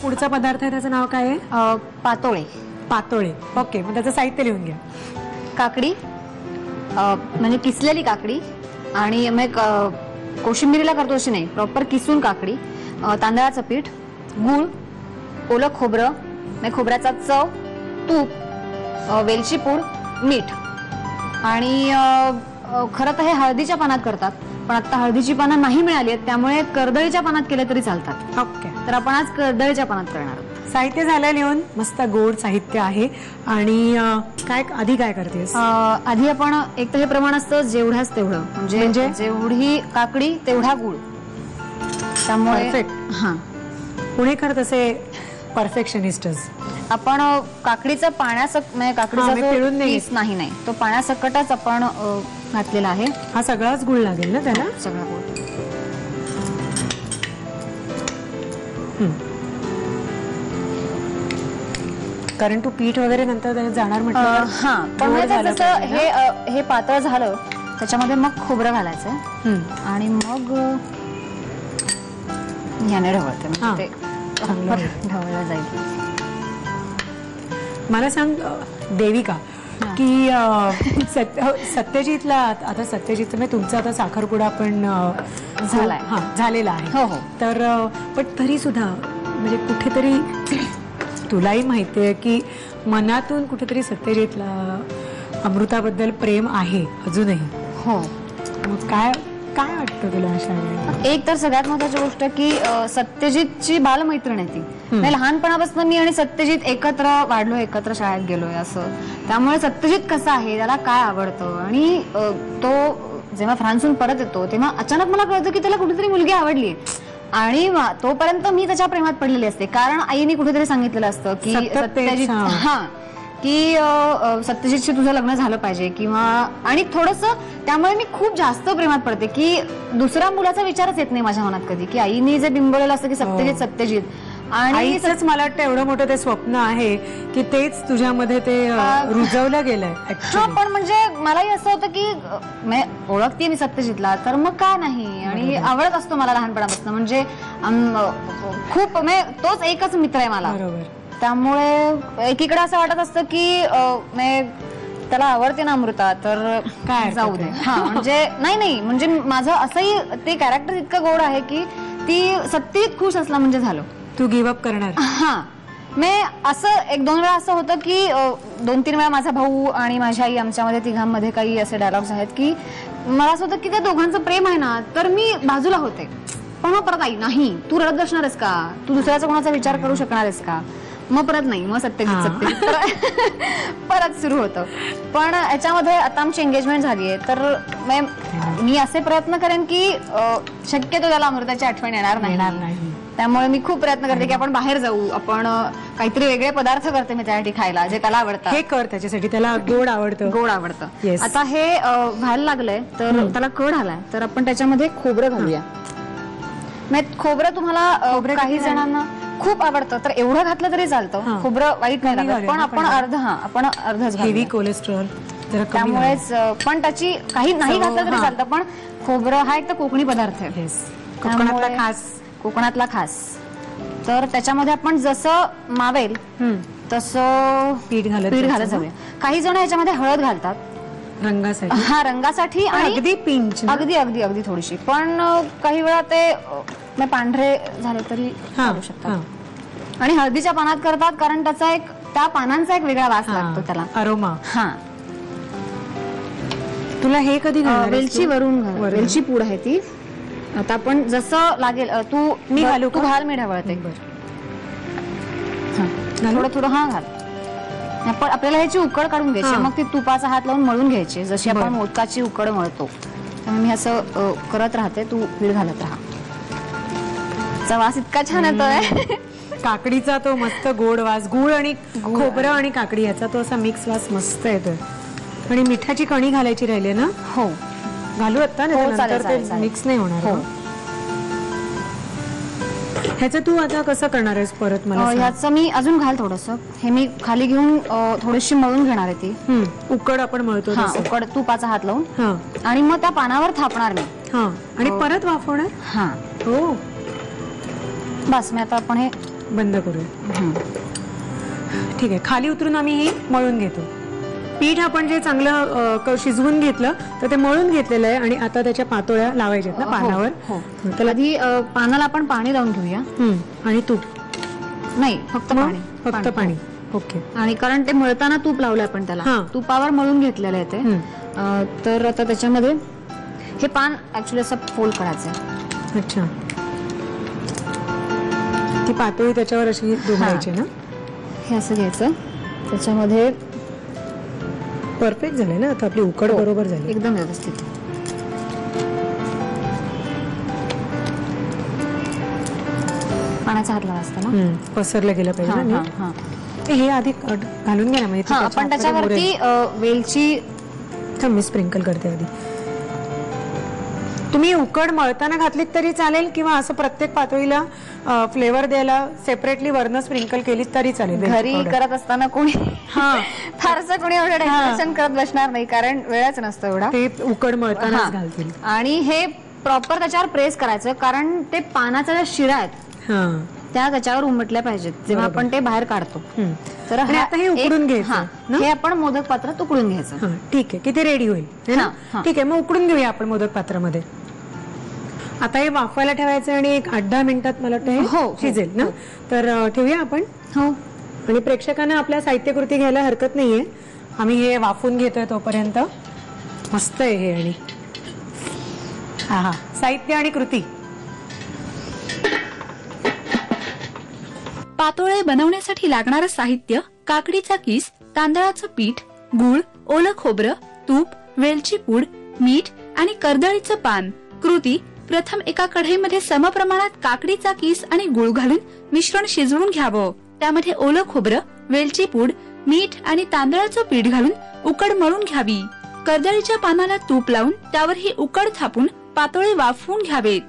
पुढचा पदार्थ आहे त्याचं नाव काय आहे? पातोळे. पातोळे. ओके, मग त्याचं साहित्य लिहून घ्या. काकडी, म्हणजे किसलेली काकडी, आणि मग कोशिंबिरीला करतो अशी नाही, प्रॉपर किसून काकडी, तांदळाचं पीठ, गूळ, ओलं खोबरं, मग खोबऱ्याचा चव, तूप, वेलची पूड, मीठ. आणि खरं तर हे हळदीच्या पानात करतात, पण आता हळदीची पानं नाही मिळाली आहेत, त्यामुळे कर्दळीच्या पानात केले तरी चालतात. ओके, तर आपण आज कर्दळीच्या पानात करणार आहोत. साहित्य झालं लिहून. मस्त गोड साहित्य आहे. आणि काय आधी काय करतेस? आधी आपण एक तर हे प्रमाण असतं जेवढ्याच तेवढं, म्हणजे जेवढी काकडी तेवढा गूळ. त्यामुळे हा पुणेकर तसे परफेक्शनिस्टच. आपण काकडीचं म्हणजे काकडीचा पिळून नाही तो पाण्यासकटच आपण घातलेला आहे. हा सगळाच गुळ लागेल ना त्याला? सगळा गुळ. कारण तू पीठ वगैरे नंतर जाणार म्हटलं. हा, पण हे पातळ झालं त्याच्यामध्ये मग खोबरं घालायचं आणि मग याने ढवळते, ढवळलं जाईल. मला सांग देविका, की सत्यजितला आता सत्यजित म्हणजे तुमचा आता साखरपुडा पण झालेला आहे. हो. तर पण तरी सुद्धा म्हणजे कुठेतरी तुलाही माहितीये की मनातून कुठेतरी सत्यजितला अमृताबद्दल प्रेम आहे अजूनही. हो. मग काय काय वाटतं तुला अशा वेळेला? एक तर सगळ्यात महत्वाची गोष्ट की सत्यजितची बालमैत्रीण आहे ती. लहानपणापासून मी आणि सत्यजित एकत्र वाढलो, एकत्र शाळेत गेलोय असं. त्यामुळे सत्यजित कसा आहे, त्याला काय आवडतं, आणि तो जेव्हा फ्रान्सहून परत येतो तेव्हा अचानक मला कळतं की त्याला कुठेतरी मुलगी आवडली. आणि तोपर्यंत मी त्याच्या प्रेमात पडलेली असते, कारण आईने कुठेतरी सांगितलेलं असतं की सत्यजित की सत्यजितशी तुझं लग्न झालं पाहिजे किंवा, आणि थोडंसं त्यामुळे मी खूप जास्त प्रेमात पडते की दुसऱ्या मुलाचा विचारच येत नाही माझ्या मनात कधी, की आईने जे बिंबवलेलं असतं की सत्यजित. आणि आईचंच मला वाटतं एवढं मोठं ते स्वप्न आहे की तेच तुझ्यामध्ये ते रुजवलं गेलंय. हा, पण म्हणजे मलाही असं होतं की ओळखते मी सत्यजितला तर मग काय नाही, आणि आवडत असतो मला लहानपणापासून, म्हणजे खूप तोच एकच मित्र आहे मला. त्यामुळे एकीकडे असं वाटत असतं की त्याला आवडते ना अमृता तर काय जाऊ दे. हा, म्हणजे नाही म्हणजे माझं असंही ते कॅरेक्टर इतकं गोड आहे की ती सत्यजित खुश असला म्हणजे झालं. तू गिव्ह अप करणार? हा, असं एक दोन वेळा असं होतं की 2-3 वेळा माझा भाऊ आणि माझी आई आमच्यामध्ये तिघांमध्ये काही असे डायलॉग्स आहेत की मला असं होतं की त्या दोघांचं प्रेम आहे ना, तर मी बाजूला होते. पण मग परत आई, नाही तू रडत बसणारस का, तू दुसऱ्याचा कोणाचा विचार करू शकणार आहेस का, मग परत नाही, मग सत्यजित परत सुरू होतं. पण याच्यामध्ये आता आमची एंगेजमेंट झाली आहे, तर मी असे प्रयत्न करेन की शक्यतो त्याला अमृताची आठवण येणार नाही. त्यामुळे मी खूप प्रयत्न करते की आपण बाहेर जाऊ, आपण काहीतरी वेगळे पदार्थ करते मी त्यासाठी खायला जे त्याला आवडतं. हे कर त्याच्यासाठी, त्याला गोड आवडतं. आता हे व्हायला लागलंय तर त्याला कड आलाय, तर आपण त्याच्यामध्ये खोबरं घालूया. खोबरं तुम्हाला काही जणांना खूप आवडतं तर एवढं घातलं तरी चालतं, खोबरं वाईट नाही लागत, पण आपण अर्धच हेवी कोलेस्ट्रॉल त्यामुळेच, पण त्याची काही नाही घातलं तरी चालतं. पण खोबरं हा एक तर कोकणी पदार्थ आहे, कोकणातला खास. तर त्याच्यामध्ये आपण जसं मावेल तसं पीठ घालत जाऊया. काही जण याच्यामध्ये हळद घालतात रंगासाठी. हा, रंगासाठी, आणि अगदी पिंच, अगदी थोडीशी. पण काही वेळा ते पांढरे झाले तरी करू शकतात. आणि हळदीच्या पानात करतात कारण त्याचा त्या पानांचा एक वेगळा वास लागतो त्याला, अरोमा. हा, तुला हे कधी वेलची वेलची पूड आहे ती. आता आपण जसं लागेल मी घालू, तू घाल, मी ढवळते. थोडं हा घाल. पण आपल्याला ह्याची उकड काढून घ्यायची, मग ती तुपाचा हात लावून मळून घ्यायची जशी आपण मोदकाची उकड मळतो. त्यामुळे मी असं करत राहते, तू पीठ घालत राहा. चा वास इतका छान येतोय. काकडीचा तो मस्त गोड वास, गुळ आणि खोबरं आणि काकडी याचा तो असा मिक्स वास मस्त येतोय. आणि मिठाची कणी घालायची राहिली ना? हो, घालू आता, नंतर ते मिक्स नाही होणार. ह्याचं तू आता कसं करणार आहेस परत मला? ह्याचं मी अजून घाल थोडंसं. हे मी खाली घेऊन थोडीशी मळून घेणार आहे ती उकड आपण मळतो उकड तुपाचा हात लावून, आणि मग त्या पानावर थापणार मी. आणि परत वाफवणार. हा, हो, बस मी आता आपण हे बंद करूया. ठीक आहे, खाली उतरून आम्ही हे मळून घेतो. पीठ आपण जे चांगलं शिजवून घेतलं तर ते मळून घेतलेलं आहे आणि आता त्याच्या पातोळ्या लावायच्या आहेत ना पानावर. त्याला आधी पानाला आपण पाणी लावून घेऊया. आणि तूप नाही, फक्त पाणी. फक्त पाणी. ओके. आणि कारण ते मळताना तूप लावलं आपण त्याला, तुपावर मळून घेतलेलं आहे ते. तर आता त्याच्यामध्ये हे पान ऍक्च्युली असं फोल्ड करायचं. अच्छा, ती पातोळी त्याच्यावर अशी डोबायची ना. हे असं घ्यायचं, त्याच्यामध्ये परफेक्ट झाले ना आता आपली उकड बरोबर झाली एकदम व्यवस्थित. पाण्याचा हात लावा असता ना, पसरलं गेलं पाहिजे ना. हे आधी घालून घ्या ना. म्हणजे आपण त्याच्यावरती वेलची मी स्प्रिंकल करते आधी. तुम्ही उकड मळताना घातलीत तरी चालेल किंवा असं प्रत्येक पातळीला फ्लेवर द्यायला सेपरेटली वरनं स्प्रिंकल केलीत तरी चालेल. घरी करत असताना कोणी फारसं कोणी एवढं डेकोरेशन करत बसणार नाही, कारण वेळच नसतो एवढा. ते उकड मळतानाच घालतील. आणि हे प्रॉपर त्याच्यावर प्रेस करायचं, कारण ते पानाच्या ज्या शिरा आहेत त्या त्याच्यावर उमटल्या पाहिजेत जेव्हा आपण ते बाहेर काढतो. तर आता हे उकडून घ्यायचं. हे आपण मोदक पात्रात उकडून घ्यायचं. ठीक आहे, की ते रेडी होईल. ठीक आहे, मग उकडून घेऊया आपण मोदक पात्रामध्ये. आता हे वाफवायला ठेवायचं आणि एक 8-10 मिनिटात मला वाटतं शिजेल ना. तर ठेवूया आपण. हो. आणि प्रेक्षकांना आपल्या साहित्यकृती घ्यायला हरकत नाहीये. आम्ही हे वाफून घेतोय तोपर्यंत. मस्त आहे हे. आणि हा साहित्य आणि कृती. पातोळे बनवण्यासाठी लागणारं साहित्य: काकडीचा किस, तांदळाचं पीठ, गूळ, ओलं खोबरं, तूप, वेलची पूड, मीठ आणि कर्दळीचं पान. कृती: प्रथम एका कढईमध्ये समप्रमाणात काकडीचा किस आणि गूळ घालून मिश्रण शिजवून घ्यावं. त्यामध्ये ओलं खोबरं, वेलची पूड, मीठ आणि तांदळाचं पीठ घालून उकड मळून घ्यावी. कर्दळीच्या पानाला तूप लावून त्यावर ही उकड थापून पातोळे वाफवून घ्यावेत.